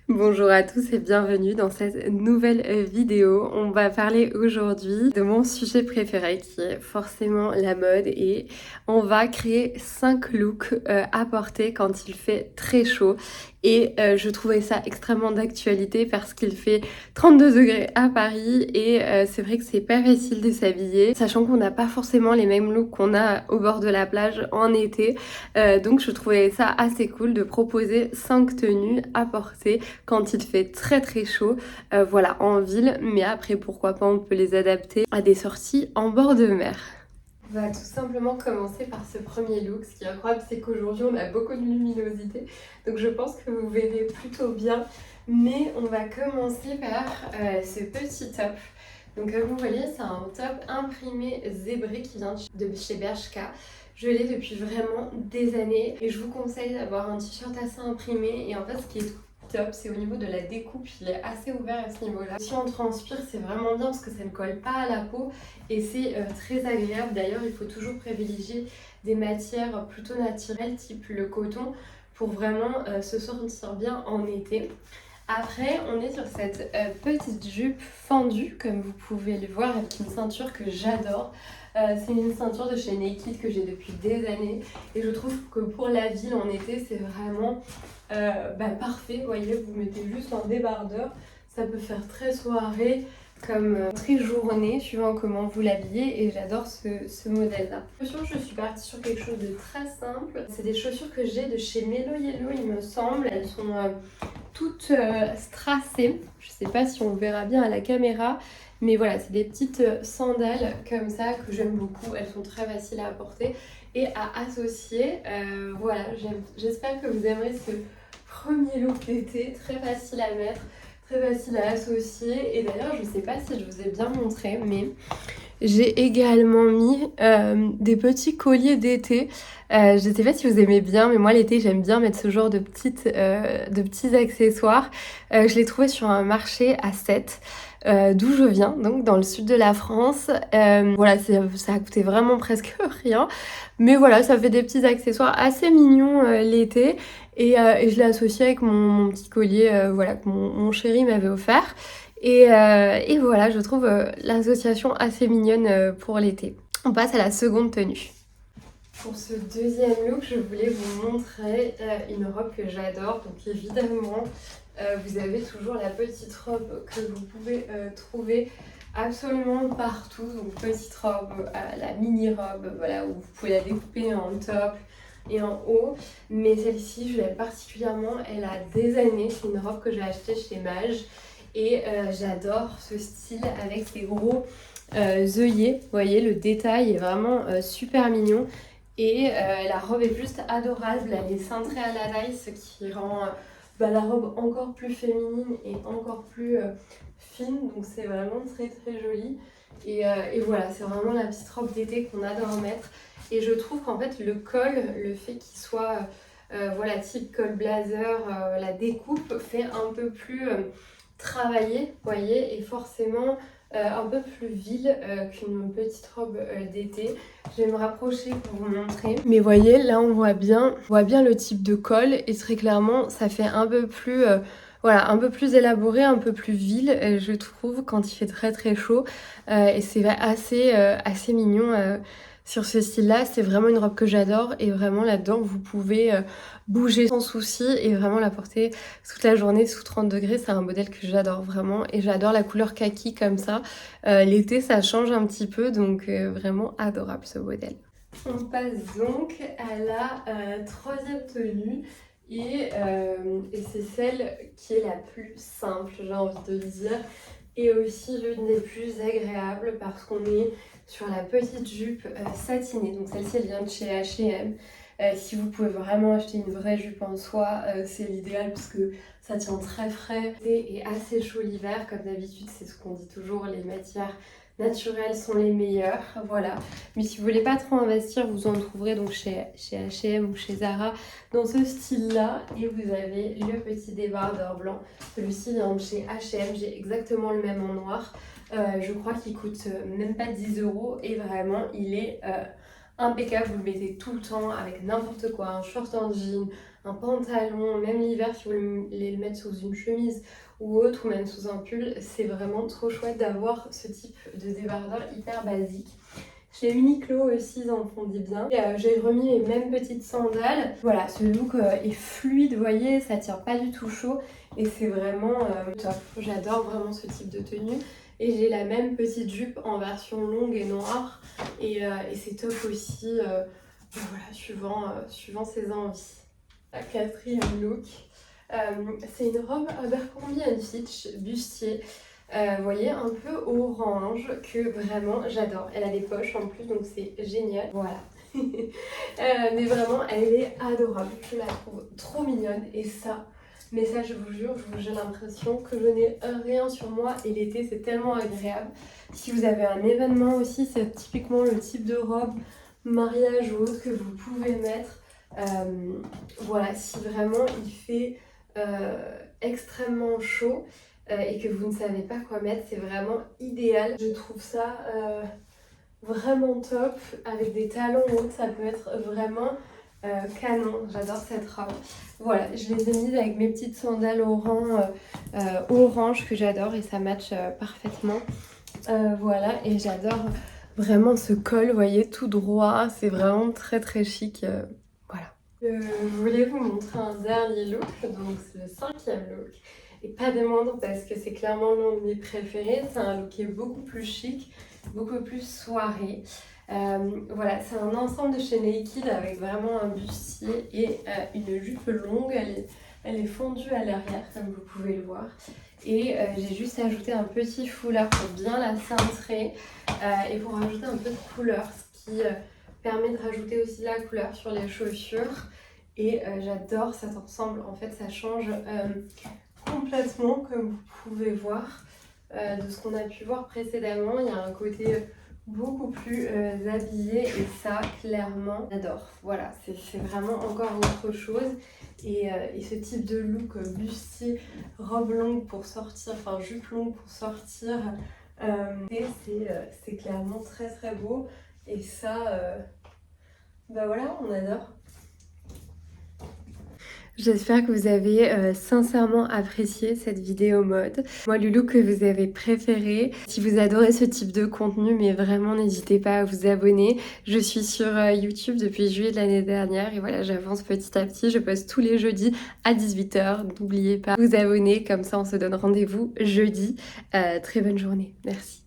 Bonjour à tous et bienvenue dans cette nouvelle vidéo. On va parler aujourd'hui de mon sujet préféré qui est forcément la mode et on va créer 5 looks à porter quand il fait très chaud. Et je trouvais ça extrêmement d'actualité parce qu'il fait 32 degrés à Paris et c'est vrai que c'est pas facile de s'habiller, sachant qu'on n'a pas forcément les mêmes looks qu'on a au bord de la plage en été. Donc je trouvais ça assez cool de proposer 5 tenues à porter quand il fait très très chaud, voilà, en ville, mais après pourquoi pas on peut les adapter à des sorties en bord de mer. On va tout simplement commencer par ce premier look. Ce qui est incroyable, c'est qu'aujourd'hui on a beaucoup de luminosité, donc je pense que vous verrez plutôt bien. Mais on va commencer par ce petit top. Donc comme vous voyez, c'est un top imprimé zébré qui vient de chez Bershka. Je l'ai depuis vraiment des années et je vous conseille d'avoir un t-shirt assez imprimé. Et en fait, ce qui est top, c'est au niveau de la découpe, il est assez ouvert à ce niveau-là. Si on transpire, c'est vraiment bien parce que ça ne colle pas à la peau et c'est très agréable. D'ailleurs, il faut toujours privilégier des matières plutôt naturelles, type le coton, pour vraiment se sentir bien en été. Après, on est sur cette petite jupe fendue, comme vous pouvez le voir, avec une ceinture que j'adore. C'est une ceinture de chez Naked que j'ai depuis des années et je trouve que pour la ville en été, c'est vraiment parfait. Vous voyez, vous mettez juste un débardeur, ça peut faire très soirée comme très journée, suivant comment vous l'habillez, et j'adore ce modèle-là. Chaussures, je suis partie sur quelque chose de très simple. C'est des chaussures que j'ai de chez Mellow Yellow, il me semble. Elles sont toutes strassées. Je sais pas si on verra bien à la caméra, mais voilà, c'est des petites sandales comme ça que j'aime beaucoup. Elles sont très faciles à porter et à associer. Voilà, j'espère que vous aimerez ce premier look d'été, très facile à mettre, très facile à associer. Et d'ailleurs, je sais pas si je vous ai bien montré, mais j'ai également mis des petits colliers d'été. Je sais pas si vous aimez bien, mais moi l'été j'aime bien mettre ce genre de petits accessoires. Je l'ai trouvé sur un marché à Sète, d'où je viens, donc dans le sud de la France. Voilà, ça a coûté vraiment presque rien. Mais voilà, ça fait des petits accessoires assez mignons l'été. Et je l'ai associé avec mon petit collier voilà, que mon chéri m'avait offert. Et voilà, je trouve l'association assez mignonne pour l'été. On passe à la seconde tenue. Pour ce deuxième look, je voulais vous montrer une robe que j'adore. Donc évidemment, vous avez toujours la petite robe que vous pouvez trouver absolument partout. Donc petite robe, la mini-robe, voilà, où vous pouvez la découper en top et en haut. Mais celle-ci, je l'aime particulièrement. Elle a des années. C'est une robe que j'ai achetée chez Mage. Et j'adore ce style avec ces gros œillets. Vous voyez, le détail est vraiment super mignon. Et la robe est juste adorable. Elle est cintrée à la taille, ce qui rend la robe encore plus féminine et encore plus fine. Donc c'est vraiment très très joli. Et voilà, c'est vraiment la petite robe d'été qu'on adore mettre. Et je trouve qu'en fait le col, le fait qu'il soit voilà, type col blazer, la découpe fait un peu plus travaillé, vous voyez, et forcément un peu plus ville qu'une petite robe d'été. Je vais me rapprocher pour vous montrer. Mais voyez, là on voit bien le type de col et très clairement ça fait un peu plus voilà, un peu plus élaboré, un peu plus ville, je trouve, quand il fait très très chaud. Et c'est assez mignon sur ce style-là. C'est vraiment une robe que j'adore et vraiment là-dedans, vous pouvez bouger sans souci et vraiment la porter toute la journée sous 30 degrés. C'est un modèle que j'adore vraiment et j'adore la couleur kaki comme ça. L'été, ça change un petit peu, donc vraiment adorable ce modèle. On passe donc à la troisième tenue. Et c'est celle qui est la plus simple, j'ai envie de dire, et aussi l'une des plus agréables parce qu'on est sur la petite jupe satinée. Donc celle-ci, elle vient de chez H&M. Si vous pouvez vraiment acheter une vraie jupe en soie, c'est l'idéal parce que ça tient très frais et assez chaud l'hiver. Comme d'habitude, c'est ce qu'on dit toujours, les matières naturelles sont les meilleures, voilà. Mais si vous voulez pas trop investir, vous en trouverez donc chez H&M ou chez Zara dans ce style-là. Et vous avez le petit débardeur blanc. Celui-ci vient de chez H&M, j'ai exactement le même en noir. Je crois qu'il coûte même pas 10 € et vraiment il est impeccable. Vous le mettez tout le temps avec n'importe quoi, un short en jean, un pantalon, même l'hiver si vous voulez le mettre sous une chemise ou autre, ou même sous un pull, c'est vraiment trop chouette d'avoir ce type de débardeur hyper basique. Chez Uniqlo aussi, ils en font des bien. J'ai remis les mêmes petites sandales. Voilà, ce look est fluide, vous voyez, ça tire pas du tout chaud et c'est vraiment top. J'adore vraiment ce type de tenue. Et j'ai la même petite jupe en version longue et noire et c'est top aussi, voilà, suivant ses envies. La quatrième look, c'est une robe Abercrombie & Fitch bustier. Vous voyez, un peu orange que vraiment j'adore. Elle a des poches en plus, donc c'est génial. Voilà. Mais vraiment, elle est adorable. Je la trouve trop mignonne. Et ça, mais ça, je vous jure, j'ai l'impression que je n'ai rien sur moi. Et l'été, c'est tellement agréable. Si vous avez un événement aussi, c'est typiquement le type de robe, mariage ou autre, que vous pouvez mettre. Voilà, si vraiment il fait extrêmement chaud et que vous ne savez pas quoi mettre, c'est vraiment idéal. Je trouve ça vraiment top. Avec des talons hauts, ça peut être vraiment canon. J'adore cette robe. Voilà, je les ai mises avec mes petites sandales orange que j'adore et ça match parfaitement. Voilà, et j'adore vraiment ce col, vous voyez, tout droit. C'est vraiment très très chic. Voilà. Je voulais vous montrer un dernier look, donc c'est le 5e look. Et pas des moindres parce que c'est clairement l'un de mes préférés. C'est un look qui est beaucoup plus chic, beaucoup plus soirée. Voilà, c'est un ensemble de chez Naked avec vraiment un bustier et une jupe longue. Elle est fondue à l'arrière comme vous pouvez le voir. Et j'ai juste ajouté un petit foulard pour bien la cintrer et pour rajouter un peu de couleur, ce qui permet de rajouter aussi de la couleur sur les chaussures. Et j'adore cet ensemble, en fait ça change complètement, comme vous pouvez voir, de ce qu'on a pu voir précédemment. Il y a un côté beaucoup plus habillé et ça, clairement, j'adore. Voilà, c'est vraiment encore autre chose. Et ce type de look bustier, robe longue pour sortir, enfin jupe longue pour sortir, c'est clairement très très beau. Et ça, bah voilà, on adore. J'espère que vous avez sincèrement apprécié cette vidéo mode. Moi, le look que vous avez préféré. Si vous adorez ce type de contenu, mais vraiment n'hésitez pas à vous abonner. Je suis sur YouTube depuis juillet de l'année dernière et voilà, j'avance petit à petit. Je poste tous les jeudis à 18 h. N'oubliez pas de vous abonner, comme ça on se donne rendez-vous jeudi. Très bonne journée. Merci.